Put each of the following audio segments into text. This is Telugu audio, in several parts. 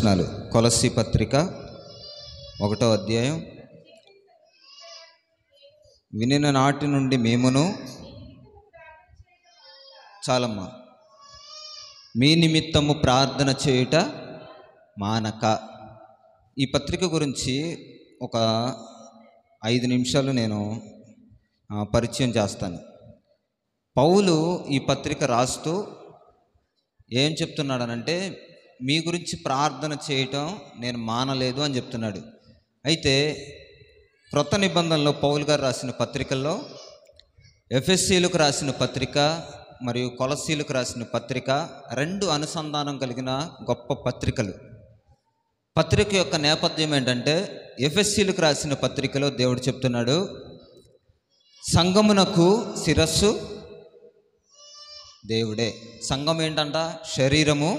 వచనాలు. కొలస్సీ పత్రిక 1వ అధ్యాయం. వినిన నాటి నుండి మేమును, చాలమ్మా, మీ నిమిత్తము ప్రార్థన చేయుట మానక. ఈ పత్రిక గురించి ఒక 5 నిమిషాలు నేను పరిచయం చేస్తాను. పౌలు ఈ పత్రిక రాస్తూ ఏం చెప్తున్నాడనంటే, మీ గురించి ప్రార్థన చేయటం నేను మానలేదు అని చెప్తున్నాడు. అయితే క్రొత్త నిబంధనలో పౌలు గారు రాసిన పత్రికల్లో ఎఫెసీలకు రాసిన పత్రిక మరియు కొలస్సీలకు రాసిన పత్రిక 2 అనుసంధానం కలిగిన గొప్ప పత్రికలు. పత్రిక యొక్క నేపథ్యం ఏంటంటే, ఎఫెసీలకు రాసిన పత్రికలో దేవుడు చెప్తున్నాడు, సంఘమునకు శిరస్సు దేవుడే. సంఘం ఏంటంట? శరీరము,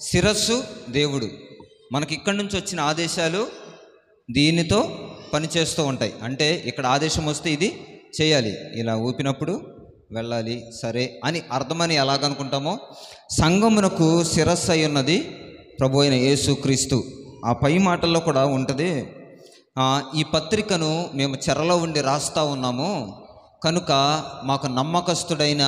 శిరస్సు దేవుడు. మనకి ఇక్కడి నుంచి వచ్చిన ఆదేశాలు దీనితో పనిచేస్తూ ఉంటాయి. అంటే ఇక్కడ ఆదేశం వస్తే ఇది చేయాలి, ఇలా ఊపినప్పుడు వెళ్ళాలి, సరే అని అర్థమని ఎలాగనుకుంటామో, సంఘమునకు శిరస్సు అయి ఉన్నది ప్రభు అయిన యేసుక్రీస్తు. ఆ పై మాటల్లో కూడా ఉంటుంది, ఈ పత్రికను మేము చెరలో ఉండి రాస్తూ ఉన్నాము కనుక మాకు నమ్మకస్తుడైన,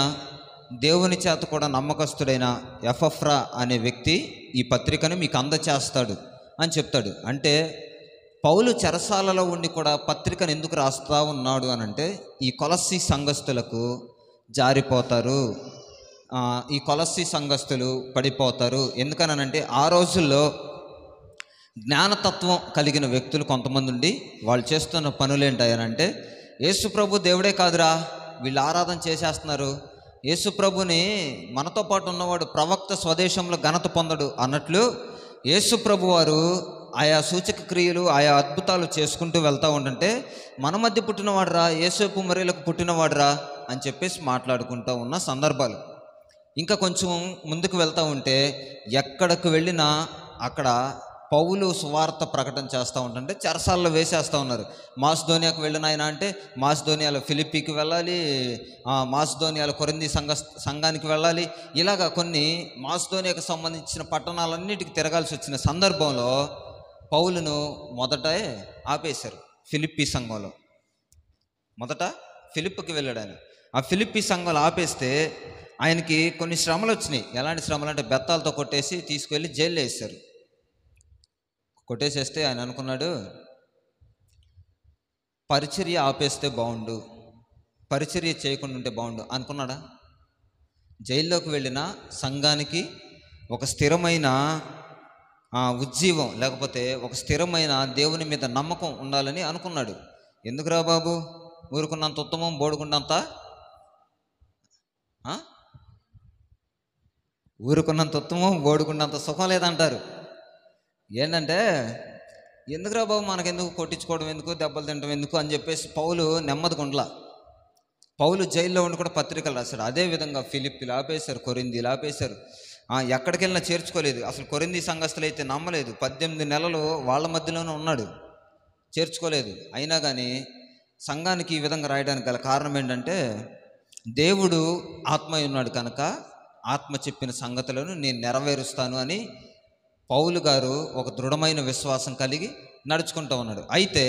దేవుని చేత కూడా నమ్మకస్తుడైన ఎపఫ్రా అనే వ్యక్తి ఈ పత్రికను మీకు అందచేస్తాడు అని చెప్తాడు. అంటే పౌలు చెరసాలలో ఉండి కూడా పత్రికను ఎందుకు రాస్తా ఉన్నాడు అని అంటే, ఈ కొలస్సీ సంఘస్థులకు జారిపోతారు, ఈ కొలస్సీ సంఘస్థులు పడిపోతారు. ఎందుకనంటే ఆ రోజుల్లో జ్ఞానతత్వం కలిగిన వ్యక్తులు కొంతమంది ఉండి వాళ్ళు చేస్తున్న పనులు ఏంటంటే, యేసు ప్రభు దేవుడే కాదురా, వీళ్ళు ఆరాధన చేసేస్తున్నారు, యేసు ప్రభుని మనతో పాటు ఉన్నవాడు ప్రవక్త స్వదేశంలో ఘనత పొందడు అన్నట్లు యేసు ప్రభు వారు ఆయా సూచక క్రియలు, ఆయా అద్భుతాలు చేసుకుంటూ వెళ్తూ ఉండంటే, మన మధ్య పుట్టినవాడురా, యేసేపు మరియలకు పుట్టినవాడురా అని చెప్పేసి మాట్లాడుకుంటూ ఉన్న సందర్భాలు. ఇంకా కొంచెం ముందుకు వెళ్తూ ఉంటే, ఎక్కడికి వెళ్ళినా అక్కడ పౌలు సువార్త ప్రకటన చేస్తూ ఉంటుంటే చెరసాల్లో వేసేస్తూ ఉన్నారు. మాసిదోనియాకు వెళ్ళిన ఆయన అంటే మాసిదోనియాలో ఫిలిప్పీకి వెళ్ళాలి, మాసిదోనియాలో కొరింథీ సంఘానికి వెళ్ళాలి. ఇలాగా కొన్ని మాసిదోనియాకు సంబంధించిన పట్టణాలన్నిటికీ తిరగాల్సి వచ్చిన సందర్భంలో పౌలును మొదట ఆపేశారు. ఫిలిప్పీ సంఘంలో మొదట ఫిలిప్కి వెళ్ళాడు ఆయన. ఆ ఫిలిప్పీ సంఘంలో ఆపేస్తే ఆయనకి కొన్ని శ్రమలు వచ్చినాయి. ఎలాంటి శ్రమలు అంటే, బెత్తాలతో కొట్టేసి తీసుకువెళ్ళి జైల్లో వేశారు. కొట్టేసేస్తే ఆయన అనుకున్నాడు, పరిచర్య ఆపేస్తే బాగుండు, పరిచర్య చేయకుండా ఉంటే బాగుండు అనుకున్నాడా? జైల్లోకి వెళ్ళిన సంఘానికి ఒక స్థిరమైన ఉజ్జీవం, లేకపోతే ఒక స్థిరమైన దేవుని మీద నమ్మకం ఉండాలని అనుకున్నాడు. ఎందుకురా బాబు, ఊరుకున్నంత ఉత్తమం బోడుకున్నంత, ఊరుకున్నంత ఉత్తమం బోడుకున్నంత సుఖం లేదంటారు. ఏంటంటే, ఎందుకురా బాబు మనకెందుకు, కొట్టించుకోవడం ఎందుకు, దెబ్బలు తినడం ఎందుకు అని చెప్పేసి పౌలు నెమ్మదిగా ఉండలా. పౌలు జైల్లో ఉండి కూడా పత్రికలు రాశాడు. అదేవిధంగా ఫిలిప్పీలు ఆపేశారు, కొరింథీలు ఆపేశారు. ఎక్కడికి వెళ్ళినా చేర్చుకోలేదు. అసలు కొరింథీ సంఘస్థులు అయితే నమ్మలేదు. 18 నెలలు వాళ్ళ మధ్యలోనే ఉన్నాడు, చేర్చుకోలేదు. అయినా కానీ సంఘానికి ఈ విధంగా రాయడానికి గల కారణం ఏంటంటే, దేవుడు ఆత్మ ఉన్నాడు కనుక ఆత్మ చెప్పిన సంగతులను నేను నెరవేరుస్తాను అని పౌలు గారు ఒక దృఢమైన విశ్వాసం కలిగి నడుచుకుంటూ ఉన్నాడు. అయితే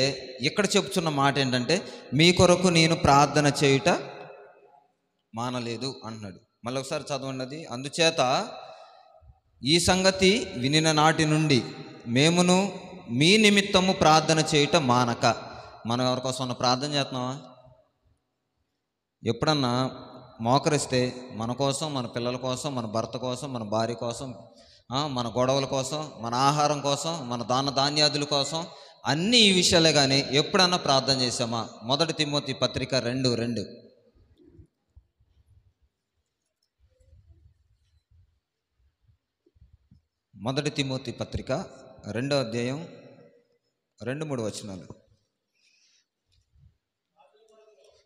ఇక్కడ చెప్తున్న మాట ఏంటంటే, మీ కొరకు నేను ప్రార్థన చేయుట మానలేదు అంటున్నాడు. మళ్ళీ ఒకసారి చదవండి. అందుచేత ఈ సంగతి వినిన నాటి నుండి మేమును మీ నిమిత్తము ప్రార్థన చేయుట మానక. మనం ఎవరికోసం ప్రార్థన చేస్తున్నావా? ఎప్పుడన్నా మోకరిస్తే మన కోసం, మన పిల్లల కోసం, మన భర్త కోసం, మన భార్య కోసం, మన గొడవల కోసం, మన ఆహారం కోసం, మన ధాన్యాదుల కోసం, అన్నీ ఈ విషయాలే. కానీ ఎప్పుడన్నా ప్రార్థన చేసామా? 1 తిమోతి పత్రిక 2:2. 1 తిమోతి పత్రిక 2వ అధ్యాయం 2-3 వచనాలు.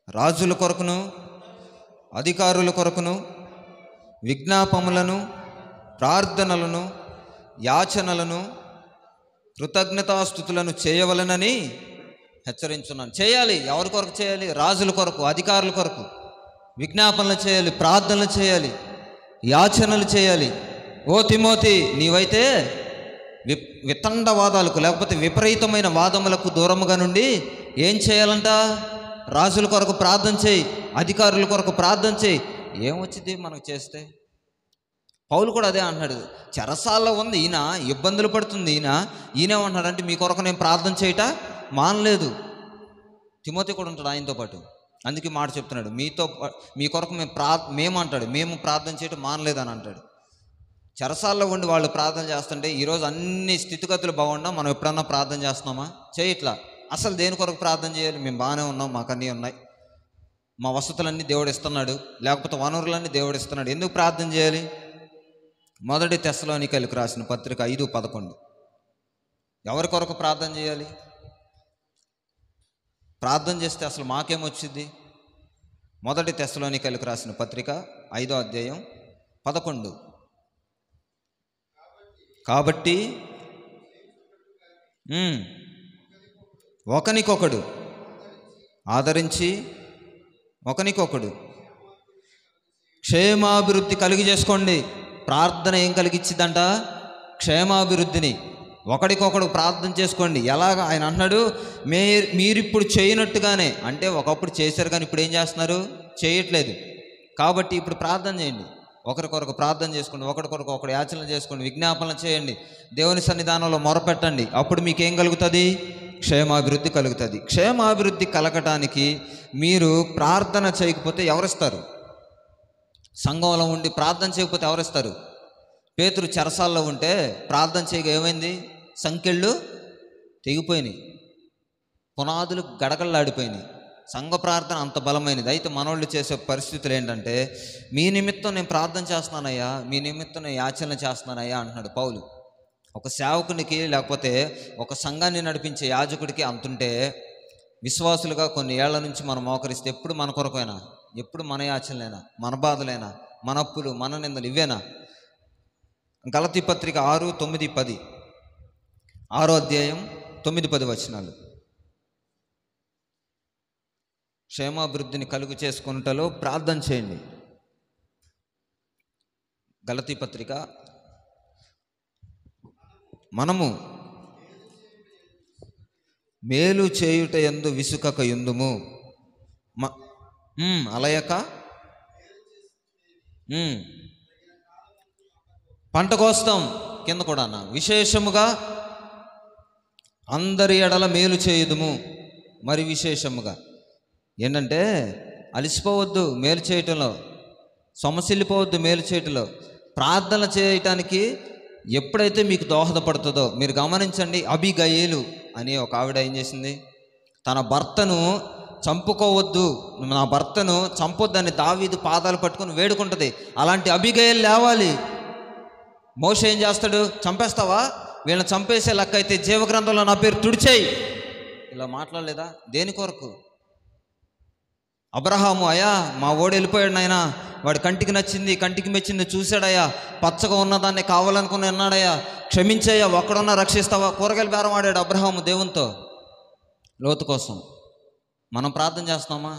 రాజుల కొరకును అధికారుల కొరకును విజ్ఞాపములను, ప్రార్థనలను, యాచనలను, కృతజ్ఞతాస్తుతులను చేయవలనని హెచ్చరించున్నాను. చేయాలి. ఎవరి కొరకు చేయాలి? రాజుల కొరకు, అధికారుల కొరకు విజ్ఞాపనలు చేయాలి, ప్రార్థనలు చేయాలి, యాచనలు చేయాలి. ఓ తిమోతి, నీవైతే వితండవాదాలకు లేకపోతే విపరీతమైన వాదములకు దూరముగా నుండి ఏం చేయాలంట? రాజుల కొరకు ప్రార్థన చేయి, అధికారుల కొరకు ప్రార్థన చేయి. ఏమొచ్చింది మనకు చేస్తే? పౌలు కూడా అదే అంటున్నాడు. చెరసాల్లో ఉంది ఈయన, ఇబ్బందులు పడుతుంది ఈయనేమంటున్నాడంటే మీ కొరకు నేను ప్రార్థన చేయట మానలేదు. తిమోతి కూడా ఉంటాడు ఆయనతో పాటు. అందుకే మాట చెప్తున్నాడు, మీ కొరకు మేము ప్రార్థన చేయటం మానలేదని అంటాడు. చెరసాల్లో ఉండి వాళ్ళు ప్రార్థన చేస్తుంటే ఈరోజు అన్ని స్థితిగతులు బాగున్నా మనం ఎప్పుడన్నా ప్రార్థన చేస్తున్నామా? చేయట్లా. అసలు దేని కొరకు ప్రార్థన చేయాలి? మేము బాగానే ఉన్నాం, మాకు అన్నీ ఉన్నాయి, మా వసతులన్నీ దేవుడు ఇస్తున్నాడు, లేకపోతే వనరులన్నీ దేవుడు ఇస్తున్నాడు, ఎందుకు ప్రార్థన చేయాలి? మొదటి తెస్సలోనికైలకు రాసిన పత్రిక 5:11. ఎవరి కొరకు ప్రార్థన చేయాలి? ప్రార్థన చేస్తే అసలు మాకేమొచ్చింది? మొదటి తెస్సలోనికైలకు రాసిన పత్రిక 5:11. కాబట్టి ఒకనికొకడు ఆదరించి ఒకనికొకడు క్షేమాభివృద్ధి కలిగి చేసుకోండి. ప్రార్థన ఏం కలిగిచ్చిద్దంట? క్షేమాభివృద్ధిని. ఒకడికొకడు ప్రార్థన చేసుకోండి. ఎలాగ? ఆయన అంటున్నాడు, మీరిప్పుడు చేయనట్టుగానే. అంటే ఒకప్పుడు చేశారు కానీ ఇప్పుడు ఏం చేస్తున్నారు? చేయట్లేదు. కాబట్టి ఇప్పుడు ప్రార్థన చేయండి, ఒకరికొరకు ప్రార్థన చేసుకోండి, ఒకరికొరకు ఒకడు యాచన చేసుకోండి, విజ్ఞాపనలు చేయండి, దేవుని సన్నిధానంలో మొరపెట్టండి. అప్పుడు మీకేం కలుగుతుంది? క్షేమాభివృద్ధి కలుగుతుంది. క్షేమాభివృద్ధి కలగటానికి మీరు ప్రార్థన చేయకపోతే ఎవరిస్తారు? సంఘంలో ఉండి ప్రార్థన చేయకపోతే ఎవరిస్తారు? పేతురు చెరసాల్లో ఉంటే ప్రార్థన చేయగా ఏమైంది? సంకెళ్ళు తెగిపోయినాయి, పునాదులు గడగడలాడిపోయినాయి. సంఘ ప్రార్థన అంత బలమైనది. అయితే మనోళ్ళు చేసే పరిస్థితులు ఏంటంటే, మీ నిమిత్తం నేను ప్రార్థన చేస్తున్నానయ్యా, మీ నిమిత్తం నేను యాచన చేస్తున్నానయ్యా అంటున్నాడు పౌలు. ఒక సేవకునికి లేకపోతే ఒక సంఘాన్ని నడిపించే యాజకుడికి అంతుంటే, విశ్వాసులుగా కొన్ని ఏళ్ల నుంచి మనం మోకరిస్తే ఎప్పుడు మన కొరకైనా, ఎప్పుడు మన యాచనలేనా, మన బాధలేనా, మన అప్పులు, మన నిందలు ఇవేనా? గలతీ పత్రిక 6, 9, 10. 6వ అధ్యాయం 9, 10 వచనాలు. క్షేమాభివృద్ధిని కలుగు చేసుకున్నటలో ప్రార్థన చేయండి. గలతీ పత్రిక. మనము మేలు చేయుట యందు విసుకక యుందుము, అలయక పంట కోస్తాం. కింద కూడా అన్న విశేషముగా అందరి ఎడల మేలు చేయుదుము. మరి విశేషముగా ఏంటంటే, అలసిపోవద్దు మేలు చేయటంలో, సొమసిల్లిపోవద్దు మేలు చేయటంలో. ప్రార్థన చేయటానికి ఎప్పుడైతే మీకు దోహదపడుతుందో మీరు గమనించండి. అబిగయీలు అని ఒక ఆవిడ ఏం చేసింది? తన భర్తను చంపుకోవద్దు, నా భర్తను చంపొద్దని దావీదు పాదాలు పట్టుకొని వేడుకుంటుంది. అలాంటి అబిగయీలు లేవాలి. మోషే ఏం చేస్తాడు? చంపేస్తావా? వీళ్ళని చంపేసే లెక్క అయితే జీవగ్రంథంలో నా పేరు తుడిచేయి. ఇలా మాట్లాడలేదా? దేని కొరకు? అబ్రహాము, అయ్యా మా ఓడి వెళ్ళిపోయాడు నాయనా, వాడి కంటికి నచ్చింది, కంటికి మెచ్చింది చూశాడయ్యా, పచ్చగా ఉన్నదాన్ని కావాలనుకుని అన్నాడయ్యా, క్షమించయ్యా, ఒక్కడున్నా రక్షిస్తావా? కూరగాయలు బేరం ఆడాడు అబ్రహాము దేవునితో, లోతు కోసం. మనం ప్రార్థన చేస్తున్నామా?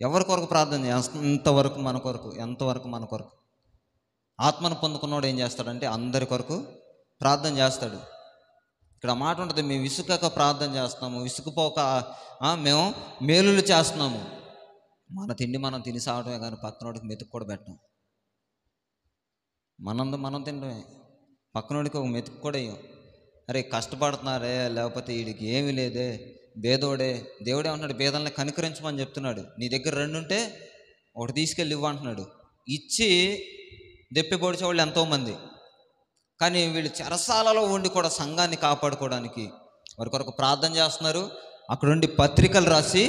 ఎవరి కొరకు ప్రార్థన చేస్తాం? ఇంతవరకు మన కొరకు, ఎంతవరకు మన కొరకు? ఆత్మను పొందుకున్నవాడు ఏం చేస్తాడంటే అందరి కొరకు ప్రార్థన చేస్తాడు. ఇక్కడ మాట ఉంటుంది, మేము విసుకక ప్రార్థన చేస్తున్నాము, విసుకుపోక మేము మేలులు చేస్తున్నాము. మన తిండి మనం తిని సాగటమే కానీ పక్కనోడికి మెతుకు కూడా పెట్టం. మనం తినడమే, పక్కనోడికి ఒక మెతుకు కూడా వేయం. అరే కష్టపడుతున్నారే, లేకపోతే వీడికి ఏమీ లేదే, బేదోడే. దేవుడే అంటున్నాడు, బేదల్ని కనికరించమని చెప్తున్నాడు. నీ దగ్గర 2 ఉంటే ఒకటి తీసుకెళ్ళి ఇవ్వంటున్నాడు. ఇచ్చి దెప్పి పొడిచేవాళ్ళు ఎంతోమంది. కానీ వీళ్ళు చెరసాలలో ఉండి కూడా సంఘాన్ని కాపాడుకోవడానికి వారి కొరకు ప్రార్థన చేస్తున్నారు. అక్కడుండి పత్రికలు రాసి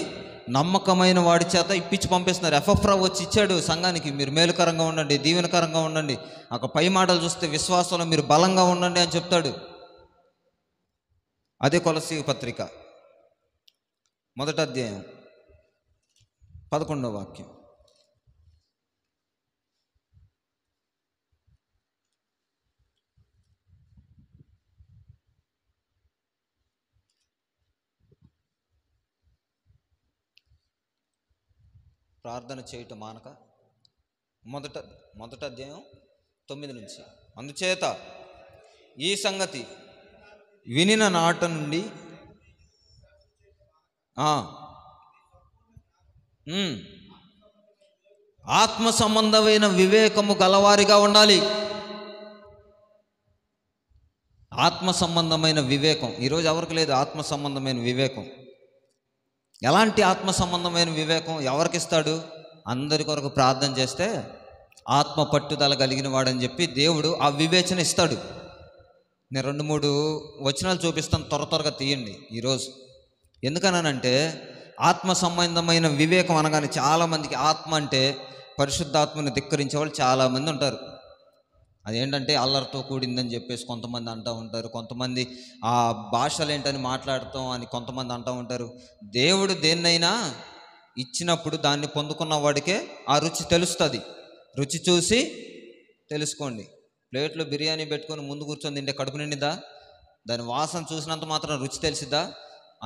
నమ్మకమైన వాడి చేత ఇప్పించి పంపిస్తున్నారు. ఎఫ్ఎఫ్రా వచ్చి ఇచ్చాడు సంఘానికి, మీరు మేలుకరంగా ఉండండి, దీవెనకరంగా ఉండండి, అక్కడ పై మాటలు చూస్తే విశ్వాసంలో మీరు బలంగా ఉండండి అని చెప్తాడు. అదే కొలసీ పత్రిక 1వ అధ్యాయం 11వ వాక్యం. ప్రార్థన చేయటం మానక, మొదట అధ్యాయం 9 నుంచి. అందుచేత ఈ సంగతి వినిన నాట నుండి ఆత్మ సంబంధమైన వివేకము గలవారిగా ఉండాలి. ఆత్మ సంబంధమైన వివేకం ఈరోజు ఎవరికి లేదు. ఆత్మ సంబంధమైన వివేకం. ఎలాంటి ఆత్మ సంబంధమైన వివేకం ఎవరికి ఇస్తాడు? అందరి కొరకు ప్రార్థన చేస్తే ఆత్మ పట్టుదల కలిగిన వాడని చెప్పి దేవుడు ఆ వివేచన ఇస్తాడు. నేను 2-3 వచనాలు చూపిస్తాను, త్వరగా తీయండి ఈరోజు. ఎందుకనంటే ఆత్మ సంబంధమైన వివేకం అనగానే చాలామందికి ఆత్మ అంటే పరిశుద్ధాత్మని ధిక్కరించే వాళ్ళు చాలామంది ఉంటారు. అదేంటంటే అల్లరితో కూడిందని చెప్పేసి కొంతమంది అంటూ ఉంటారు. కొంతమంది ఆ భాషలు ఏంటని మాట్లాడతాం అని కొంతమంది అంటూ ఉంటారు. దేవుడు దేన్నైనా ఇచ్చినప్పుడు దాన్ని పొందుకున్న వాడికే ఆ రుచి తెలుస్తుంది. రుచి చూసి తెలుసుకోండి. ప్లేట్లో బిర్యానీ పెట్టుకొని ముందు కూర్చొని తింటే కడుపు నిండిదా? దాని వాసన చూసినంత మాత్రం రుచి తెలిసిద్దా?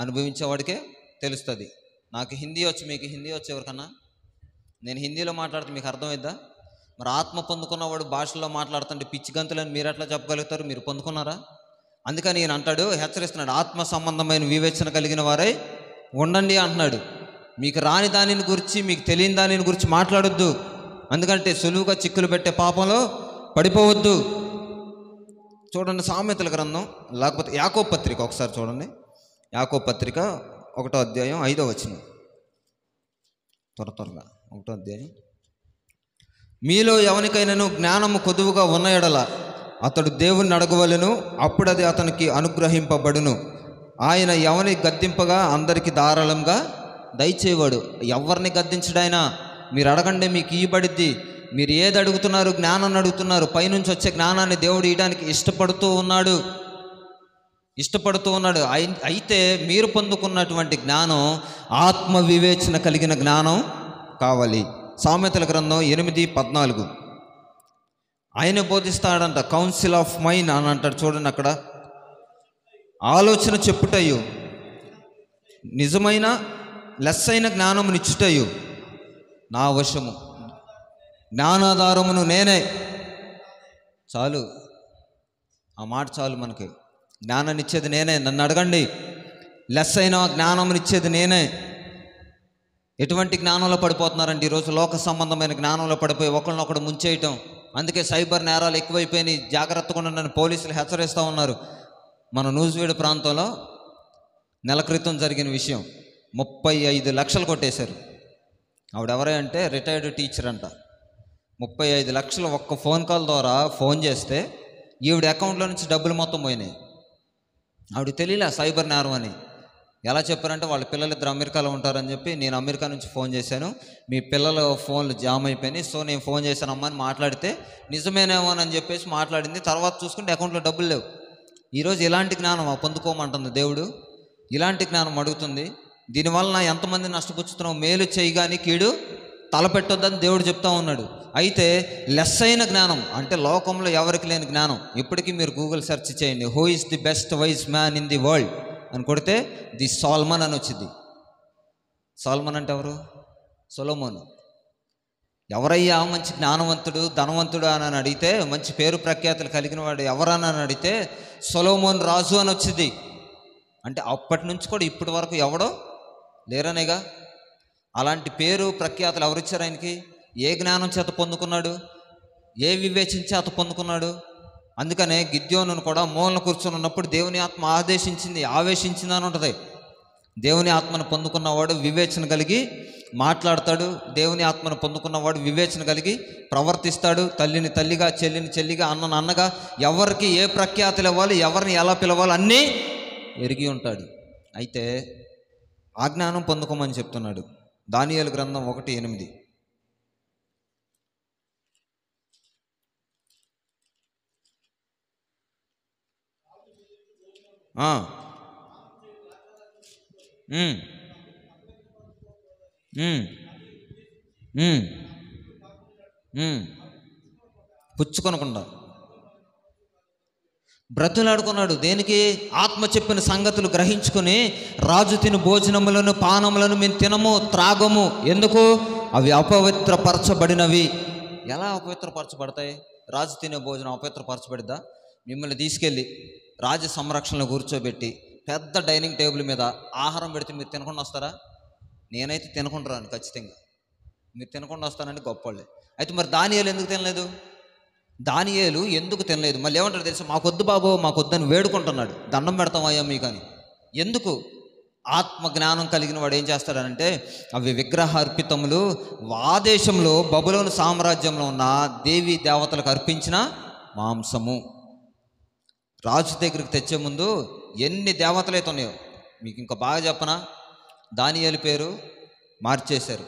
అనుభవించేవాడికే తెలుస్తుంది. నాకు హిందీ వచ్చి, మీకు హిందీ వచ్చి ఎవరికన్నా నేను హిందీలో మాట్లాడితే మీకు అర్థమైద్దా? మరి ఆత్మ పొందుకున్నవాడు భాషల్లో మాట్లాడుతుంటే పిచ్చి గంతులని మీరు ఎట్లా చెప్పగలుగుతారు? మీరు పొందుకున్నారా? అందుకని ఈయన అంటాడు, హెచ్చరిస్తున్నాడు, ఆత్మ సంబంధమైన వివేచన కలిగిన వారై ఉండండి అంటున్నాడు. మీకు రాని దానిని గురించి, మీకు తెలియని దానిని గురించి మాట్లాడొద్దు. ఎందుకంటే సులువుగా చిక్కులు పెట్టే పాపంలో పడిపోవద్దు. చూడండి సామెతల గ్రంథం, లేకపోతే యాకోబు పత్రిక ఒకసారి చూడండి. యాకోబు పత్రిక 1వ అధ్యాయం 5వ వచనం. త్వరగా 1వ అధ్యాయం. మీలో ఎవరికైనాను జ్ఞానము కొదువుగా ఉన్న ఎడల అతడు దేవుణ్ణి అడగవలెను, అప్పుడది అతనికి అనుగ్రహింపబడును. ఆయన ఎవరిని గద్దింపగా అందరికీ ధారాళంగా దయచేవాడు. ఎవరిని గద్దించడైనా మీరు అడగండి, మీకు ఇయ్యబడిద్ది. మీరు ఏది అడుగుతున్నారు? జ్ఞానాన్ని అడుగుతున్నారు. పైనుంచి వచ్చే జ్ఞానాన్ని దేవుడు ఇవ్వడానికి ఇష్టపడుతూ ఉన్నాడు. అయితే మీరు పొందుకున్నటువంటి జ్ఞానం ఆత్మ వివేచన కలిగిన జ్ఞానం కావాలి. సామెతల గ్రంథం 8:14 ఆయన బోధిస్తాడంట. కౌన్సిల్ ఆఫ్ మైండ్ అని అంటాడు. చూడండి అక్కడ, ఆలోచన చెప్పుటయు నిజమైన లెస్సైన జ్ఞానమునిచ్చుటయు నా వశము, జ్ఞానాధారమును నేనే. చాలు, ఆ మాట చాలు మనకి. జ్ఞానాన్ని ఇచ్చేది నేనే, నన్ను అడగండి. లెస్సైన జ్ఞానమునిచ్చేది నేనే. ఎటువంటి జ్ఞానంలో పడిపోతున్నారంటే ఈరోజు లోక సంబంధమైన జ్ఞానంలో పడిపోయి ఒకరినొకడు ముంచేయటం. అందుకే సైబర్ నేరాలు ఎక్కువైపోయినాయి. జాగ్రత్తగా ఉండండి పోలీసులు హెచ్చరిస్తూ ఉన్నారు. మన నూజివీడు ప్రాంతంలో నెల క్రితం జరిగిన విషయం. 35 లక్షలు కొట్టేశారు. ఆవిడెవరే అంటే రిటైర్డ్ టీచర్ అంట. 35 లక్షలు ఒక్క ఫోన్ కాల్ ద్వారా ఫోన్ చేస్తే ఈవిడ అకౌంట్లో నుంచి డబ్బులు మొత్తం పోయినాయి. ఆవిడ తెలియలే సైబర్ నేరం అని. ఎలా చెప్పారంటే వాళ్ళ పిల్లలిద్దరు అమెరికాలో ఉంటారని చెప్పి, నేను అమెరికా నుంచి ఫోన్ చేశాను, మీ పిల్లల ఫోన్లు జామ్ అయిపోయినాయి, సో నేను ఫోన్ చేశాను అమ్మ అని మాట్లాడితే నిజమేనేమోనని చెప్పేసి మాట్లాడింది. తర్వాత చూసుకుంటే అకౌంట్లో డబ్బులు లేవు. ఈరోజు ఇలాంటి జ్ఞానం పొందుకోమంటుంది దేవుడు. ఇలాంటి జ్ఞానం అడుగుతుంది. దీనివల్ల ఎంతమంది నష్టపుచ్చుతున్నావు? మేలు చేయగాని కీడు తలపెట్టొద్దని దేవుడు చెప్తా ఉన్నాడు. అయితే లెస్సైన జ్ఞానం అంటే లోకంలో ఎవరికి లేని జ్ఞానం. ఇప్పటికీ మీరు గూగుల్ సెర్చ్ చేయండి, who is the best wise man in the world అని కొడితే ది సాల్మన్ అని వచ్చింది. సాల్మన్ అంటే ఎవరు? సొలొమోను. ఎవరయ్యా మంచి జ్ఞానవంతుడు, ధనవంతుడు అని అడిగితే, మంచి పేరు ప్రఖ్యాతులు కలిగిన వాడు ఎవరని అడిగితే సొలొమోన్ రాజు అని వచ్చింది. అంటే అప్పటి నుంచి కూడా ఇప్పటి వరకు ఎవడో లేరనేగా. అలాంటి పేరు ప్రఖ్యాతులు ఎవరిచ్చారు ఆయనకి? ఏ జ్ఞానం చేత పొందుకున్నాడు? ఏ వివేచన చేత పొందుకున్నాడు? అందుకనే గిద్యోనును కూడా మూలన కూర్చొని ఉన్నప్పుడు దేవుని ఆత్మ ఆవేశించింది అని ఉంటుంది. దేవుని ఆత్మను పొందుకున్నవాడు వివేచన కలిగి మాట్లాడతాడు. దేవుని ఆత్మను పొందుకున్నవాడు వివేచన కలిగి ప్రవర్తిస్తాడు. తల్లిని తల్లిగా, చెల్లిని చెల్లిగా, అన్నను అన్నగా, ఎవరికి ఏ ప్రఖ్యాతులు ఇవ్వాలి, ఎవరిని ఎలా పిలవాలి అన్నీ ఎరిగి ఉంటాడు. అయితే ఆ జ్ఞానం పొందుకోమని చెప్తున్నాడు. దానియేలు గ్రంథం 1:8. పుచ్చుకొనకుండా బ్రతులాడుకున్నాడు. దేనికి? ఆత్మ చెప్పిన సంగతులు గ్రహించుకొని, రాజు తిను భోజనములను పానములను మేము తినము త్రాగము. ఎందుకు? అవి అపవిత్రపరచబడినవి. ఎలా అపవిత్రపరచబడతాయి? రాజు తినే భోజనం అపవిత్రపరచబడిద్దా? మిమ్మల్ని తీసుకెళ్ళి రాజ సంరక్షణలో కూర్చోబెట్టి పెద్ద డైనింగ్ టేబుల్ మీద ఆహారం పెడితే మీరు తినకుండా వస్తారా? నేనైతే తినకుండా రాను ఖచ్చితంగా. మీరు తినకుండా వస్తానంటే గొప్పవాళ్ళే. అయితే మరి దానియేలు ఎందుకు తినలేదు? దానియేలు ఎందుకు తినలేదు? మళ్ళీ ఏమంటారు తెలుసా? మాకొద్దు బాబు, మాకొద్దని వేడుకుంటున్నాడు. దండం పెడతాం అయ్యా మీకు అని. ఎందుకు? ఆత్మ జ్ఞానం కలిగిన వాడు ఏం చేస్తాడనంటే, అవి విగ్రహార్పితములు, ఆ దేశంలో బబులోను సామ్రాజ్యంలో ఉన్న దేవీ దేవతలకు అర్పించిన మాంసము. రాజు దగ్గరికి తెచ్చే ముందు ఎన్ని దేవతలు అయితే ఉన్నాయో మీకు ఇంకా బాగా చెప్పనా? దానియేలు పేరు మార్చేశారు,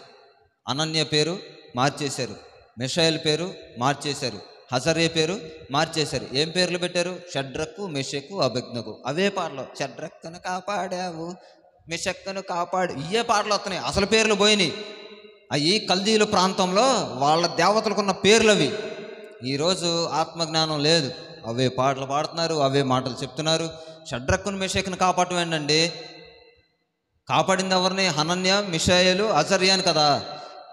అనన్య పేరు మార్చేశారు, మిషాయేలు పేరు మార్చేశారు, హజరే పేరు మార్చేశారు. ఏం పేర్లు పెట్టారు? షడ్రకు, మెషకు, అబెద్నెగో. అవే పాటలు. షడ్రక్కును కాపాడావు, మెషక్కును కాపాడు, ఇవే పాటలు వస్తున్నాయి. అసలు పేర్లు పోయినాయి. అవి కల్దీల ప్రాంతంలో వాళ్ళ దేవతలకున్న పేర్లు అవి. ఈరోజు ఆత్మజ్ఞానం లేదు, అవే పాటలు పాడుతున్నారు, అవే మాటలు చెప్తున్నారు. షడ్రక్కును, మెషకును కాపాడటం ఏంటండి? కాపాడింది ఎవరిని? హనన్య, మిషాయేలు, అజర్యాని కదా.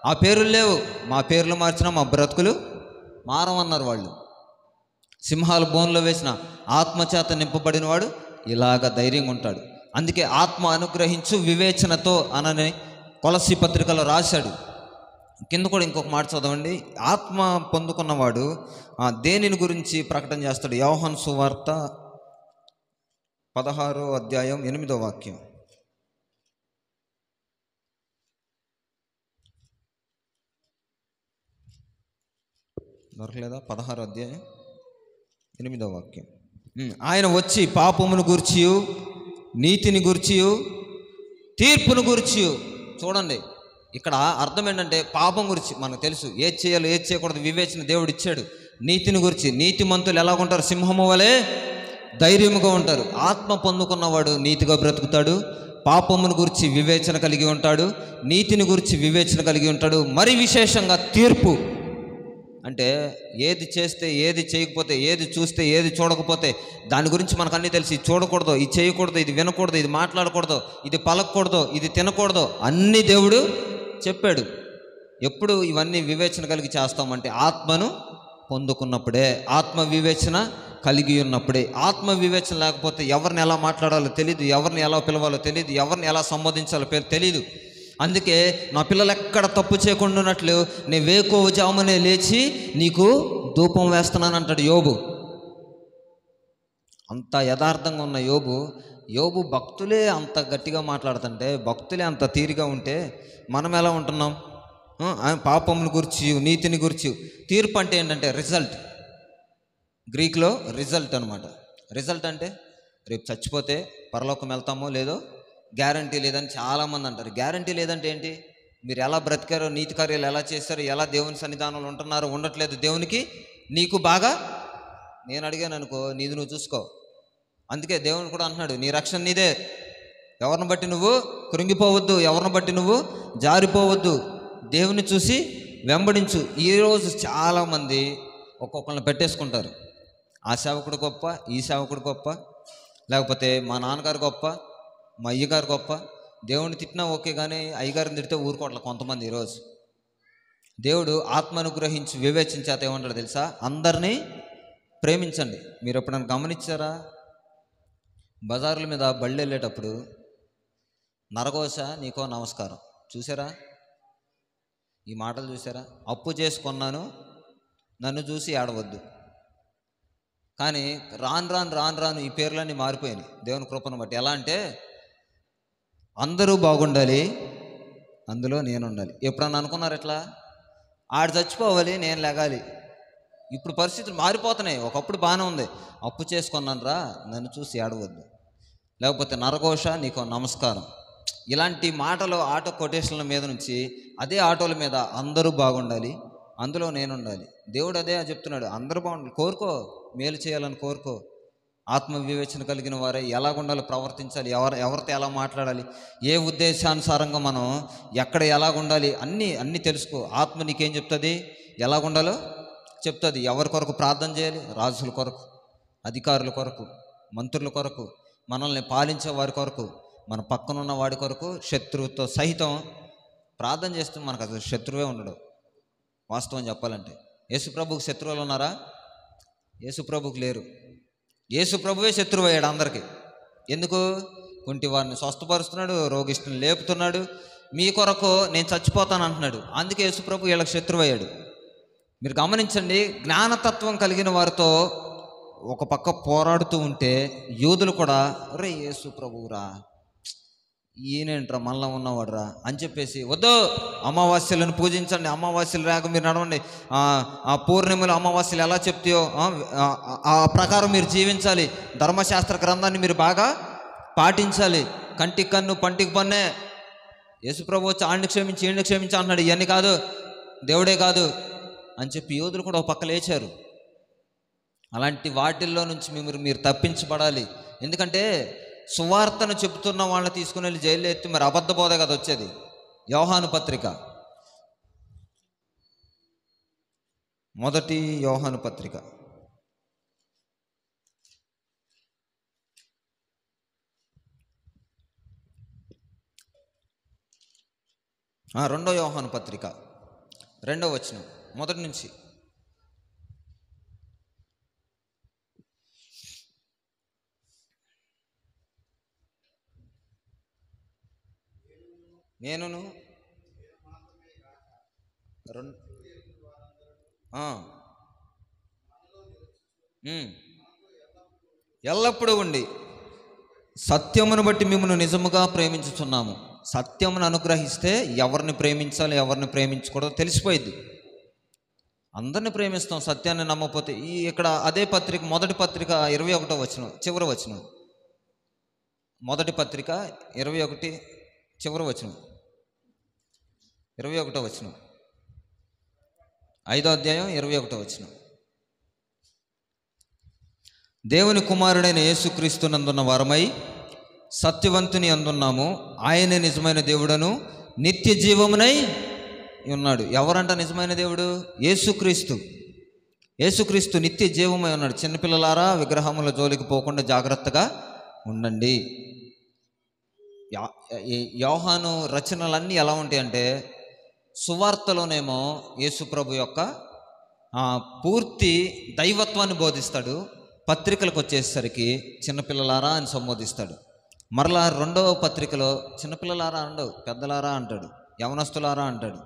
ఆ పేర్లు లేవు. మా పేర్లు మార్చినా మా బ్రతుకులు మారమన్నారు వాళ్ళు. సింహాలు బోన్లో వేసిన ఆత్మచేత నింపబడిన వాడు ఇలాగ ధైర్యంగా ఉంటాడు. అందుకే ఆత్మ అనుగ్రహించు వివేచనతో అనని కొలస్సీ పత్రికలో రాశాడు. కింద కూడా ఇంకొక మాట చదవండి. ఆత్మ పొందుకున్నవాడు దేనిని గురించి ప్రకటన చేస్తాడు? యోహాను సువార్త 16వ అధ్యాయం 8వ వాక్యం. దొరకలేదా? 16వ అధ్యాయం 8వ వాక్యం. ఆయన వచ్చి పాపమును గూర్చియు, నీతిని గూర్చియు, తీర్పును గూర్చియు. చూడండి, ఇక్కడ అర్థం ఏంటంటే పాపం గురించి మనకు తెలుసు, ఏది చేయాలో ఏది చేయకూడదు వివేచన దేవుడు ఇచ్చాడు. నీతిని గురించి, నీతిమంతులు ఎలాగుంటారు? సింహము వలె ధైర్యముగా ఉంటారు. ఆత్మ పొందుకున్నవాడు నీతిగా బ్రతుకుతాడు, పాపమును గురించి వివేచన కలిగి ఉంటాడు, నీతిని గురించి వివేచన కలిగి ఉంటాడు. మరి విశేషంగా తీర్పు అంటే ఏది చేస్తే, ఏది చేయకపోతే, ఏది చూస్తే, ఏది చూడకపోతే దాని గురించి మనకు అన్నీ తెలిసి, ఇది చూడకూడదు, ఇది చేయకూడదు, ఇది వినకూడదు, ఇది మాట్లాడకూడదు, ఇది పలకూడదు, ఇది తినకూడదు, అన్నీ దేవుడు చెప్పాడు. ఎప్పుడు ఇవన్నీ వివేచన కలిగి చేస్తామంటే ఆత్మను పొందుకున్నప్పుడే, ఆత్మ వివేచన కలిగి ఉన్నప్పుడే. ఆత్మ వివేచన లేకపోతే ఎవరిని ఎలా మాట్లాడాలో తెలియదు, ఎవరిని ఎలా పిలవాలో తెలియదు, ఎవరిని ఎలా సంబోధించాలో తెలియదు. అందుకే నా పిల్లలు ఎక్కడ తప్పు చేయకుండా ఉన్నట్లు నేను వేకువజామునే లేచి నీకు ధూపం వేస్తున్నాను అంటాడు యోబు. అంత యథార్థంగా ఉన్న యోబు భక్తులే అంత గట్టిగా మాట్లాడుతుంటే, భక్తులే అంత తీరిగా ఉంటే మనం ఎలా ఉంటున్నాం? పాపమును గురించి, నీతిని గురించి. తీర్పు అంటే ఏంటంటే రిజల్ట్. గ్రీక్లో రిజల్ట్ అనమాట. రిజల్ట్ అంటే రేపు చచ్చిపోతే పరలోకం వెళ్తామో లేదో గ్యారంటీ లేదని చాలామంది అంటారు. గ్యారంటీ లేదంటే ఏంటి? మీరు ఎలా బ్రతికారో, నీతి కార్యాలు ఎలా చేశారో, ఎలా దేవుని సన్నిధానంలో ఉంటున్నారో, ఉండట్లేదు దేవునికి నీకు బాగా. నేను అడిగాను అనుకో, నీది నువ్వు చూసుకో. అందుకే దేవుని కూడా అంటున్నాడు, నీ రక్షణ నీదే. ఎవరిని బట్టి నువ్వు కృంగిపోవద్దు, ఎవరిని బట్టి నువ్వు జారిపోవద్దు, దేవుని చూసి వెంబడించు. ఈరోజు చాలామంది ఒక్కొక్కరిని పెట్టేసుకుంటారు. ఆ సేవకుడు గొప్ప, ఈ సేవకుడు గొప్ప, లేకపోతే మా నాన్నగారు గొప్ప, మా అయ్యగారు గొప్ప. దేవుని తిట్టినా ఓకే, కానీ అయ్యగారిని తిడితే ఊరుకోవట్లే కొంతమంది. ఈరోజు దేవుడు ఆత్మ అనుగ్రహించి వివేచించేత ఏమంటాడు తెలుసా? అందరినీ ప్రేమించండి. మీరు ఎప్పుడైనా గమనించారా? బజార్ల మీద బళ్ళు వెళ్ళేటప్పుడు నరగోస నీకో నమస్కారం చూసారా? ఈ మాటలు చూసారా? అప్పు చేసుకున్నాను, నన్ను చూసి ఏడవద్దు. కానీ రాను ఈ పేర్లన్నీ మారిపోయినాయి దేవుని కృపను బట్టి. ఎలా అంటే అందరూ బాగుండాలి, అందులో నేను ఉండాలి. ఎప్పుడన్నా అనుకున్నారు ఎట్లా? ఆడు చచ్చిపోవాలి, నేను లెగాలి. ఇప్పుడు పరిస్థితులు మారిపోతున్నాయి. ఒకప్పుడు బాగానే ఉంది, అప్పు చేసుకున్నాను రా, నన్ను చూసి ఏడవద్దు. లేకపోతే నరఘోష నీకో నమస్కారం. ఇలాంటి మాటలు ఆటో కొటేషన్ల మీద నుంచి అదే ఆటోల మీద అందరూ బాగుండాలి, అందులో నేను ఉండాలి. దేవుడు అదే చెప్తున్నాడు, అందరూ బాగుండాలి. కోరుకో, మేలు చేయాలని కోరుకో. ఆత్మ వివేచన కలిగిన వారే ఎలాగుండాలో ప్రవర్తించాలి, ఎవరితో ఎలా మాట్లాడాలి, ఏ ఉద్దేశానుసారంగా మనం ఎక్కడ ఎలాగుండాలి అన్నీ తెలుసుకో. ఆత్మ నీకేం చెప్తుంది, ఎలాగుండాలో చెప్తుంది. ఎవరి కొరకు ప్రార్థన చేయాలి? రాజుల కొరకు, అధికారుల కొరకు, మంత్రుల కొరకు, మనల్ని పాలించే వారి కొరకు, మన పక్కనున్న వాడి కొరకు, శత్రువుతో సహితం ప్రార్థన చేస్తే మనకు అసలు శత్రువే ఉండడు. వాస్తవం చెప్పాలంటే యేసుప్రభుకు శత్రువులు ఉన్నారా? యేసుప్రభుకు లేరు. యేసు ప్రభువే శత్రువు అయ్యాడు అందరికీ. ఎందుకు? కుంటి వారిని స్వస్థపరుస్తున్నాడు, రోగిష్ఠుని లేపుతున్నాడు, మీ కొరకు నేను చచ్చిపోతాను అంటున్నాడు. అందుకే యేసు ప్రభు వీళ్ళకి శత్రువు అయ్యాడు. మీరు గమనించండి, జ్ఞానతత్వం కలిగిన వారితో ఒక పక్క పోరాడుతూ ఉంటే యూదులు కూడా రే యేసు ప్రభువురా, ఈయనేంట్రా మనలో ఉన్నవాడురా అని చెప్పేసి, వద్దు అమావాస్యలను పూజించండి, అమావాస్యలు రాక మీరు నడవండి, ఆ పూర్ణిమలు అమావాస్యలు ఎలా చెప్తాయో ఆ ప్రకారం మీరు జీవించాలి, ధర్మశాస్త్ర గ్రంథాన్ని మీరు బాగా పాటించాలి, కంటికి కన్ను పంటికి పన్నే, యేసుప్రభు వచ్చి ఆడిని క్షమించి ఈయన్ని క్షమించి అన్నాడు, ఇవన్నీ కాదు, దేవుడే కాదు అని చెప్పి యోధులు కూడా ఒక పక్క లేచారు. అలాంటి వాటిల్లో నుంచి మీరు తప్పించబడాలి. ఎందుకంటే సువార్తను చెబుతున్న వాళ్ళని తీసుకుని వెళ్ళి జైల్లో ఎత్తి మరి అబద్ధ బోధ కదా వచ్చేది. యోహాను పత్రిక, మొదటి యోహాను పత్రిక, రెండో యోహాను పత్రిక 2వ వచనం మొదటి నుంచి. నేనును ఎల్లప్పుడూ ఉండి సత్యమును బట్టి మిమ్మల్ని నిజముగా ప్రేమించుచున్నాము. సత్యమును అనుగ్రహిస్తే ఎవరిని ప్రేమించాలి ఎవరిని ప్రేమించకూడదో తెలిసిపోయింది. అందరిని ప్రేమిస్తాం సత్యాన్ని నమ్మకపోతే. ఇక్కడ అదే పత్రిక, మొదటి పత్రిక 21వ వచనం చివరి వచనం, మొదటి పత్రిక 21 చివరి వచనం, 21వ వచనం, 5వ అధ్యాయం 21వ వచనం. దేవుని కుమారుడైన యేసుక్రీస్తునందున్న వారమై సత్యవంతుని అందున్నాము, ఆయనే నిజమైన దేవుడను నిత్య జీవమునై ఉన్నాడు. ఎవరంట నిజమైన దేవుడు? యేసుక్రీస్తు. యేసుక్రీస్తు నిత్య జీవమై ఉన్నాడు. చిన్నపిల్లలారా విగ్రహముల జోలికి పోకుండా జాగ్రత్తగా ఉండండి. యోహాను రచనలన్నీ ఎలా ఉంటాయంటే, సువార్తలోనేమో యేసుప్రభు యొక్క పూర్తి దైవత్వాన్ని బోధిస్తాడు, పత్రికలకు వచ్చేసరికి చిన్నపిల్లలారా అని సంబోధిస్తాడు. మరలా 2వ పత్రికలో చిన్నపిల్లలారా అండవు, పెద్దలారా అంటాడు, యవనస్తులారా అంటాడు,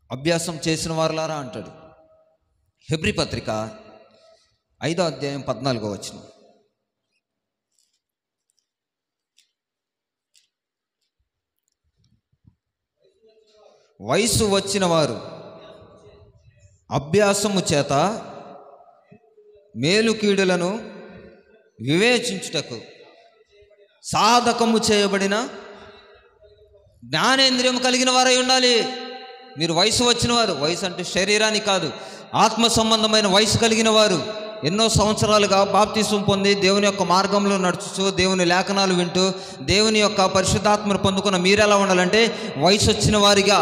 అభ్యాసం చేసిన వారులారా అంటాడు. హెబ్రీ పత్రిక 5వ అధ్యాయం 14వ వచనం, వయసు వచ్చిన వారు అభ్యాసము చేత మేలు కీడులను వివేచించుటకు సాధకము చేయబడిన జ్ఞానేంద్రియం కలిగిన వారై ఉండాలి. మీరు వయసు వచ్చిన వారు, వయసు అంటే శరీరానికి కాదు, ఆత్మ సంబంధమైన వయసు కలిగిన వారు, ఎన్నో సంవత్సరాలుగా బాప్తిసం పొంది దేవుని యొక్క మార్గంలో నడుచుతూ దేవుని లేఖనాలు వింటూ దేవుని యొక్క పరిశుద్ధాత్మను పొందుకున్న మీరు ఎలా ఉండాలంటే వయసు వచ్చిన వారిగా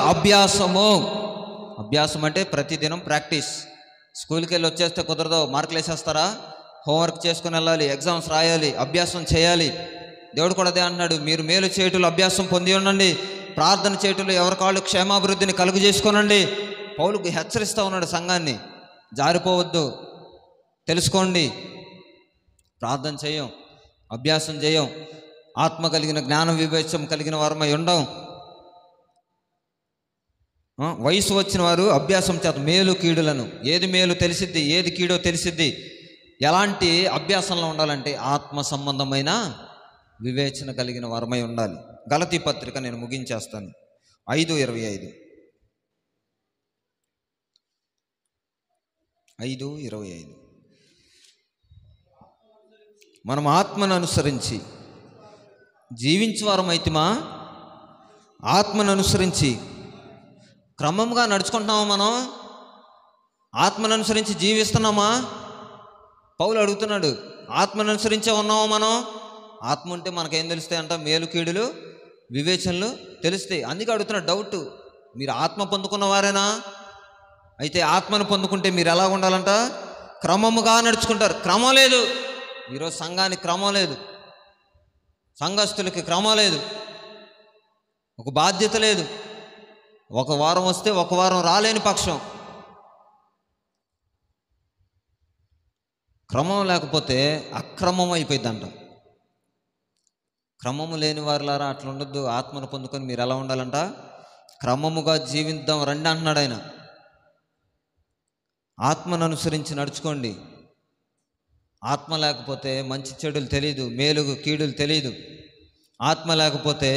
అభ్యాసం అంటే ప్రతిదినం ప్రాక్టీస్. స్కూల్కి వెళ్ళి వచ్చేస్తే కుదరదు, మార్కులు వేసేస్తారా? హోంవర్క్ చేసుకుని వెళ్ళాలి, ఎగ్జామ్స్ రాయాలి, అభ్యాసం చేయాలి. దేవుడు కూడా అదే అంటున్నాడు, మీరు మేలు చేయుటలో అభ్యాసం పొంది ఉండండి, ప్రార్థన చేయుటలో ఎవరి కాళ్ళు క్షేమాభివృద్ధిని కలుగు చేసుకోనండి. పౌలుకు హెచ్చరిస్తూ ఉన్నాడు సంఘాన్ని, జారిపోవద్దు, తెలుసుకోండి, ప్రార్థన చేయం, అభ్యాసం చేయం, ఆత్మ కలిగిన జ్ఞానం వివేచం కలిగిన వారమై ఉండం. వయసు వచ్చిన వారు అభ్యాసం చేత మేలు కీడులను, ఏది మేలు తెలిసిద్ది, ఏది కీడో తెలిసిద్ది. ఎలాంటి అభ్యాసంలో ఉండాలంటే ఆత్మ సంబంధమైన వివేచన కలిగిన వారమై ఉండాలి. గలతీ పత్రిక నేను ముగించేస్తాను, 5:25. మనం ఆత్మను అనుసరించి జీవించేవారమైతిమా? ఆత్మను అనుసరించి క్రమంగా నడుచుకుంటున్నామా? మనం ఆత్మను అనుసరించి జీవిస్తున్నామా? పౌలు అడుగుతున్నాడు, ఆత్మను అనుసరించే ఉన్నామా మనం? ఆత్మ ఉంటే మనకేం తెలుస్తాయి అంట? మేలు కీడులు వివేచనలు తెలుస్తాయి. అందుకే అడుగుతున్న డౌట్, మీరు ఆత్మ పొందుకున్నవారేనా? అయితే ఆత్మను పొందుకుంటే మీరు ఎలా ఉండాలంట? క్రమముగా నడుచుకుంటారు. క్రమం లేదు ఈరోజు సంఘానికి, క్రమం లేదు, సంఘస్థులకి క్రమం లేదు, ఒక బాధ్యత లేదు. ఒక వారం వస్తే ఒక వారం రాలేని పక్షం క్రమం లేకపోతే అక్రమం అయిపోయిందంట. క్రమము లేని వారులారా అట్లా ఉండొద్దు, ఆత్మను పొందుకొని మీరు ఎలా ఉండాలంట, క్రమముగా జీవిద్దాం రండి అంటున్నాడు ఆయన. ఆత్మను అనుసరించి నడుచుకోండి. ఆత్మ లేకపోతే మంచి చెడులు తెలియదు, మేలు కీడులు తెలియదు. ఆత్మ లేకపోతే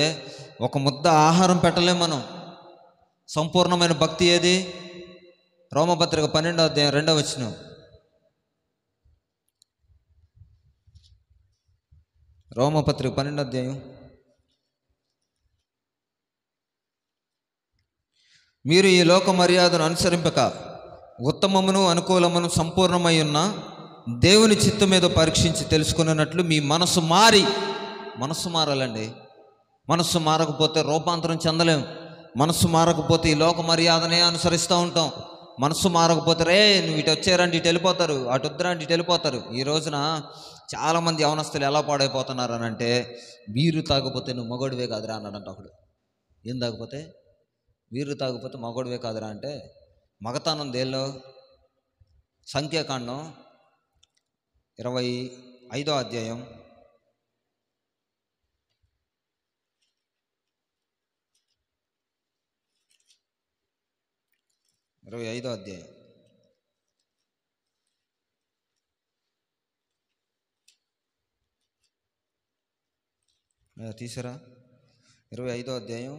ఒక ముద్ద ఆహారం పెట్టలేం మనం. సంపూర్ణమైన భక్తి ఏది? రోమపత్రిక 12వ అధ్యాయం 2వ వచనం. రోమపత్రిక 12వ అధ్యాయం. మీరు ఈ లోక మర్యాదను అనుసరింపక ఉత్తమమును అనుకూలమును సంపూర్ణమై ఉన్న దేవుని చిత్తం మీద పరీక్షించి తెలుసుకున్నట్లు మీ మనసు మారాలండి. మనస్సు మారకపోతే రూపాంతరం చెందలేం. మనస్సు మారకపోతే ఈ లోక మర్యాదనే అనుసరిస్తూ ఉంటాం. మనస్సు మారకపోతే రే నువ్వు ఇటు వచ్చారంటే ఇటు వెళ్ళిపోతారు, అటు వద్దురంటే ఇటు వెళ్ళిపోతారు. ఈ రోజున చాలామంది యవనస్తులు ఎలా పాడైపోతున్నారు అని అంటే, బీరు తాగపోతే నువ్వు మగోడివే కాదురా అన్నాడంట ఒకడు. ఏం తాగపోతే? బీరు తాగపోతే మగోడివే కాదురా అంటే, మగతానం దేల్లో? సంఖ్యాకాండం 25వ అధ్యాయం 25వ అధ్యాయం తీసారా? 25వ అధ్యాయం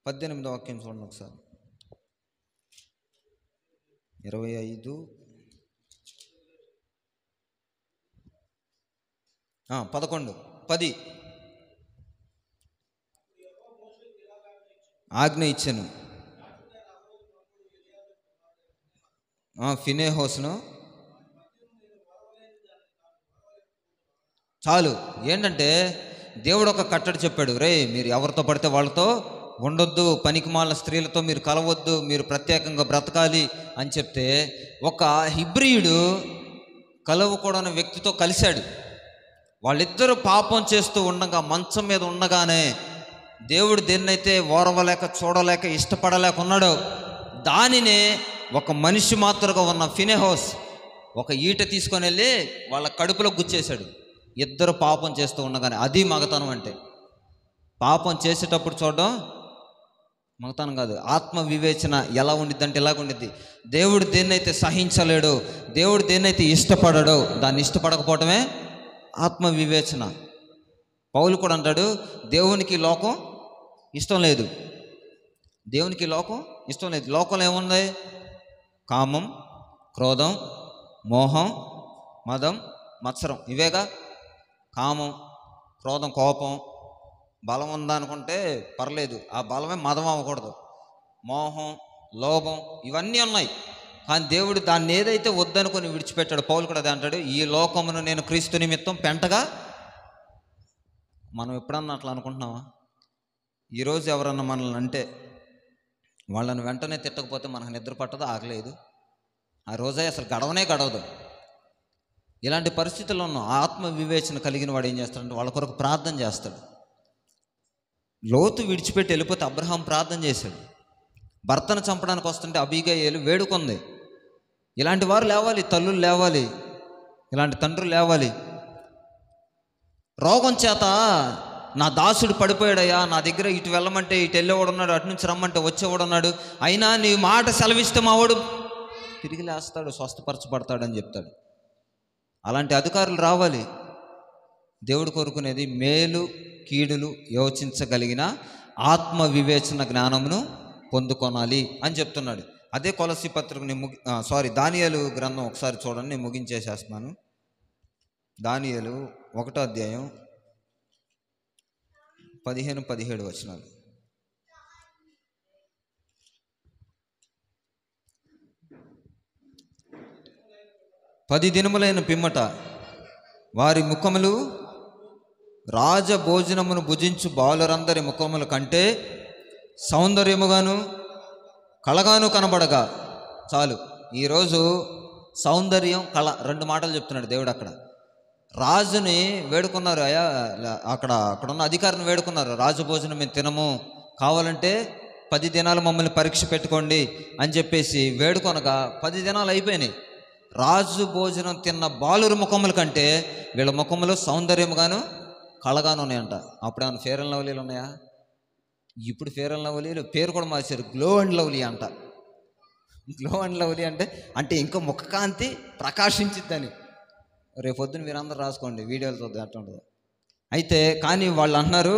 18వ వాక్యం చూడండి ఒకసారి. 25 11 10 ఆజ్ఞ ఇచ్చాను. ఫినెహోస్ను చాలు. ఏంటంటే దేవుడు ఒక కట్టడి చెప్పాడు, రే మీరు ఎవరితో పడితే వాళ్ళతో ఉండొద్దు, పనికిమాలిన స్త్రీలతో మీరు కలవద్దు, మీరు ప్రత్యేకంగా బ్రతకాలి అని చెప్తే, ఒక హిబ్రీయుడు కలవకూడని వ్యక్తితో కలిశాడు. వాళ్ళిద్దరూ పాపం చేస్తూ ఉండగా, మంచం మీద ఉండగానే దేవుడు దేన్నైతే ఓరవలేక చూడలేక ఇష్టపడలేక ఉన్నాడో దానినే ఒక మనిషి మాత్రగా ఉన్న ఫినెహోస్ ఒక ఈట తీసుకొని వెళ్ళి వాళ్ళ కడుపులో గుచ్చేశాడు. ఇద్దరు పాపం చేస్తూ ఉండగానే. అది మగతనం అంటే. పాపం చేసేటప్పుడు చూడడం మగతనం కాదు. ఆత్మ వివేచన ఎలా ఉండిద్ది అంటే ఇలాగ ఉండిద్ది. దేవుడు దేన్నైతే సహించలేడో, దేవుడు దేన్నైతే ఇష్టపడడో దాన్ని ఇష్టపడకపోవటమే ఆత్మ వివేచన. పౌలు కూడా అంటాడు, దేవునికి లోకం ఇష్టం లేదు, దేవునికి లోకం ఇష్టం లేదు. లోకంలో ఏముంది? కామం, క్రోధం, మోహం, మదం, మత్సరం. ఇవేగా. కామం, క్రోధం, కోపం. బలం ఉందనుకుంటే పర్లేదు, ఆ బలమే మదం అవ్వకూడదు. మోహం, లోభం, ఇవన్నీ ఉన్నాయి. కానీ దేవుడు దాన్ని ఏదైతే వద్దనుకొని విడిచిపెట్టాడు, పౌలు కూడా అదే అంటాడు, ఈ లోకమును నేను క్రీస్తు నిమిత్తం పెంటగా. మనం ఎప్పుడన్నా అట్లా అనుకుంటున్నావా? ఈరోజు ఎవరన్నా మనల్ని అంటే వాళ్ళని వెంటనే తిట్టకపోతే మనకు నిద్ర పట్టదు, ఆగలేదు. ఆ రోజే అసలు గడవదు. ఇలాంటి పరిస్థితుల్లో ఉన్న ఆత్మ వివేచన కలిగిన వాడు ఏం చేస్తాడంటే వాళ్ళ కొరకు ప్రార్థన చేస్తాడు. లోతు విడిచిపెట్టి వెళ్ళిపోతే అబ్రహాం ప్రార్థన చేశాడు. భర్తను చంపడానికి వస్తుంటే అబీగయీలు వేడుకుంది. ఇలాంటి వారు లేవాలి, తల్లులు లేవాలి, ఇలాంటి తండ్రులు లేవాలి. రోగం చేత నా దాసుడు పడిపోయాడయ్యా, నా దగ్గర ఇటు వెళ్ళమంటే ఇటు వెళ్ళేవాడున్నాడు, అటు నుంచి రమ్మంటే వచ్చేవాడున్నాడు, అయినా నీ మాట సెలవిస్తే మావాడు తిరిగి లేస్తాడు, స్వస్థపరచబడతాడని చెప్తాడు. అలాంటి అధికారులు రావాలి. దేవుడు కోరుకునేది మేలు కీడులు యోచించగలిగిన ఆత్మ వివేచన జ్ఞానమును పొందుకొనాలి అని చెప్తున్నాడు. అదే కొలస్సీ పత్రిక దానియేలు గ్రంథం ఒకసారి చూడండి, నేను ముగించేసేస్తున్నాను. దానియేలు 1వ అధ్యాయం 15-17 వచనాలు. పది దినములైన పిమ్మట వారి ముఖములు రాజభోజనమును భుజించు బాలురందరి ముఖముల కంటే సౌందర్యముగాను కళగాను కనబడగా. చాలు. ఈరోజు సౌందర్యం, కళ, 2 మాటలు చెప్తున్నాడు దేవుడు. అక్కడ రాజుని వేడుకున్నారు, అక్కడ ఉన్న అధికారిని వేడుకున్నారు, రాజభోజనం మేము తినము, కావాలంటే 10 దినాలు మమ్మల్ని పరీక్ష పెట్టుకోండి అని చెప్పేసి వేడుకొనగా 10 దినాలు అయిపోయినాయి. రాజు భోజనం తిన్న బాలురు ముఖముల కంటే వీళ్ళ ముఖములు సౌందర్యముగాను కళగాను ఉన్నాయంట. అప్పుడేమన్నా ఫేర్ అండ్ లవ్లీలు ఉన్నాయా? ఇప్పుడు ఫేర్ అండ్ లవ్లీలు పేరు కూడా మార్చారు, గ్లో అండ్ లవ్లీ అంట. గ్లో అండ్ లవ్లీ అంటే ఇంకా ముఖకాంతి ప్రకాశించిద్దని. రేపొద్దున మీరందరూ రాసుకోండి, వీడియోలు చూద్దాం ఎట్లా ఉంటుందో. అయితే కానీ వాళ్ళు అంటున్నారు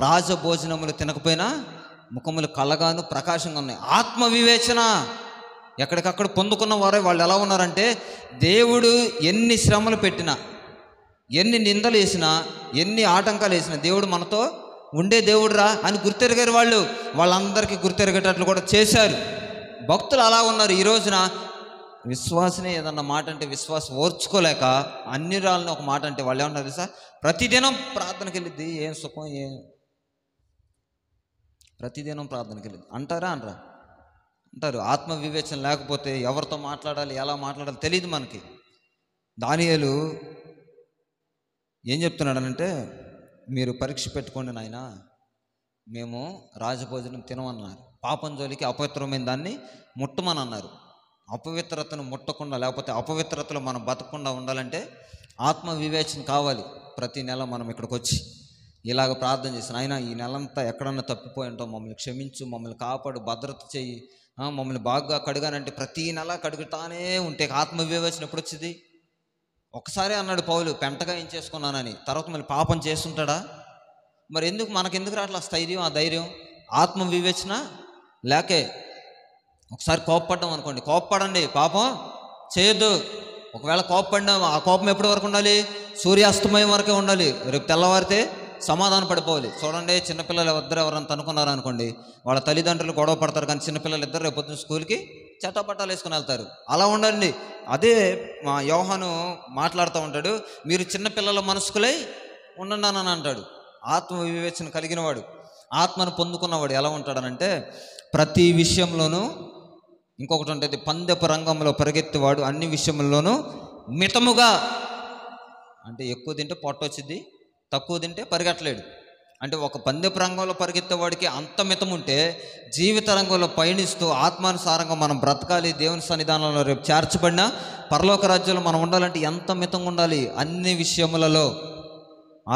రాజ భోజనములు తినకపోయినా ముఖములు కళ్ళగాను ప్రకాశంగా ఉన్నాయి. ఆత్మ వివేచన ఎక్కడికక్కడ పొందుకున్న వారే వాళ్ళు ఎలా ఉన్నారంటే, దేవుడు ఎన్ని శ్రమలు పెట్టినా, ఎన్ని నిందలు వేసినా, ఎన్ని ఆటంకాలు వేసినా దేవుడు మనతో ఉండే దేవుడురా అని గుర్తెరిగారు. వాళ్ళందరికీ గుర్తెరిగేటట్లు కూడా చేశారు. భక్తులు అలా ఉన్నారు. ఈ రోజున విశ్వాసనే ఏదన్నా మాట అంటే విశ్వాసం ఓర్చుకోలేక అన్ని రాళ్ళని ఒక మాట అంటే వాళ్ళు ఏమన్నారు తెలుసా? ప్రతిదినం ప్రార్థనకి వెళ్ళిద్ది, ఏం సుఖం, ప్రతిదినం ప్రార్థనకి వెళ్ళిద్ది అంటారా? అంటారు. ఆత్మ వివేచన లేకపోతే ఎవరితో మాట్లాడాలి, ఎలా మాట్లాడాలి తెలియదు మనకి. దానియేలు ఏం చెప్తున్నాడనంటే, మీరు పరీక్ష పెట్టుకోండి నాయనా, మేము రాజభోజనం తినమన్నారు. పాపం జోలికి అపవిత్రమైన దాన్ని ముట్టమని అన్నారు. అపవిత్రతను ముట్టకుండా, లేకపోతే అపవిత్రతలో మనం బతకకుండా ఉండాలంటే ఆత్మ వివేచన కావాలి. ప్రతి నెల మనం ఇక్కడికి వచ్చి ఇలాగ ప్రార్థన చేసిన, ఆయన ఈ నెలంతా ఎక్కడన్నా తప్పిపోయి ఉంటాం, మమ్మల్ని క్షమించు, మమ్మల్ని కాపాడు, భద్రత చెయ్యి, మమ్మల్ని బాగా కడుగానంటే ప్రతీ నెల కడుగుతానే ఉంటే ఆత్మ వివేచన ఎప్పుడు వచ్చింది? ఒకసారి అన్నాడు పౌలు, పెంటగా ఏం చేసుకున్నానని, తర్వాత మళ్ళీ పాపం చేస్తుంటాడా? మరి మనకెందుకు రావట్లా స్థైర్యం, ఆ ధైర్యం? ఆత్మ వివేచన లేకే. ఒకసారి కోపపడ్డాం అనుకోండి, కోపపడండి, పాపం చేయొద్దు. ఒకవేళ కోపపడినా ఆ కోపం ఎప్పటి వరకు ఉండాలి? సూర్యాస్తమయం వరకే ఉండాలి. రేపు తెల్లవారితే సమాధానం పడిపోవాలి. చూడండి, చిన్నపిల్లలు ఎవరైనా అనుకున్నారు అనుకోండి, వాళ్ళ తల్లిదండ్రులు గొడవ పడతారు, కానీ చిన్నపిల్లలు ఇద్దరు రేపు పొద్దున్న స్కూల్కి చట్టపట్టాలు వేసుకుని వెళ్తారు. అలా ఉండండి. అదే మా యోహాను మాట్లాడుతూ ఉంటాడు, మీరు చిన్నపిల్లల మనసుకులై ఉండండి అని అంటాడు. ఆత్మ వివేచన కలిగిన వాడు, ఆత్మను పొందుకున్నవాడు ఎలా ఉంటాడనంటే, ప్రతి విషయంలోనూ, ఇంకొకటి ఉంటుంది, పందెపు రంగంలో పరిగెత్తేవాడు అన్ని విషయంలోనూ మితముగా, అంటే ఎక్కువ తింటే పొట్ట వచ్చింది, తక్కువ తింటే పరిగెట్టలేడు. అంటే ఒక పందెపు రంగంలో పరిగెత్తేవాడికి అంత మితం ఉంటే, జీవిత రంగంలో పయనిస్తూ ఆత్మానుసారంగా మనం బ్రతకాలి, దేవుని సన్నిధానంలో రేపు చేర్చబడిన పరలోక రాజ్యంలో మనం ఉండాలంటే ఎంత మితంగా ఉండాలి? అన్ని విషయములలో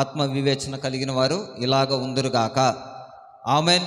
ఆత్మ వివేచన కలిగిన వారు ఇలాగ ఉందురుగాక. ఆమెన్.